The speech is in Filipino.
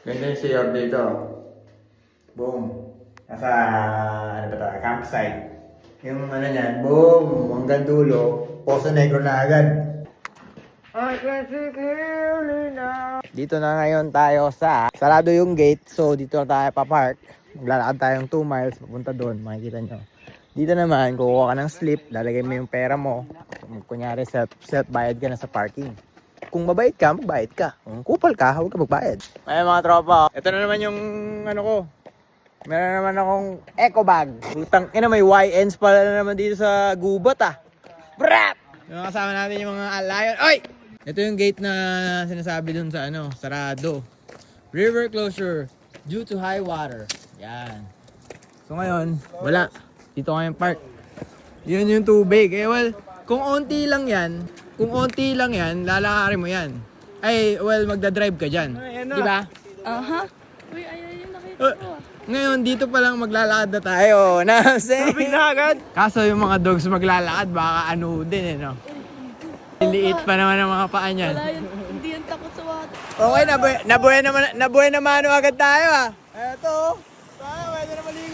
Ganyan yung CR dito. Boom. Nasa, ano ba ito, campsite. Yung ano niyan, boom, hanggang dulo, Poso Negro na agad. Dito na ngayon tayo sa, sarado yung gate, so dito na tayo pa-park. Maglalakad tayong 2 miles, papunta doon, makikita nyo. Dito naman, kukuha ka ng slip, lalagay mo yung pera mo. Kunyari, bayad ka na sa parking. Kung mabait ka, magbayad ka. Kung kupal ka, huwag ka magbayad. Ay mga tropa, ito na naman yung ano ko. Meron naman akong eco bag. Putang ina, may YNs pala na naman dito sa gubat ah. Brap! Yung kasama natin yung mga alayon. Oy! Ito yung gate na sinasabi dun sa ano, sarado. River closure due to high water. Yan. So ngayon, wala. Dito ngayon park. Yun yung tubig. Eh well, kung onti lang yan, lalakarin mo yan. Ay, well, magdadrive ka dyan. Di ba? Aha. Uy, ayun yung nakita ko ah. Ngayon, dito pa lang maglalakad na tayo. Tubig na agad. Kaso yung mga dogs maglalakad, baka ano din eh, no? Liliit pa naman ang mga paa niyan. Wala yun, hindi yan takot sa water. Okay, nabuhay naman agad tayo ah. Eto, tayo, pwede na maligo.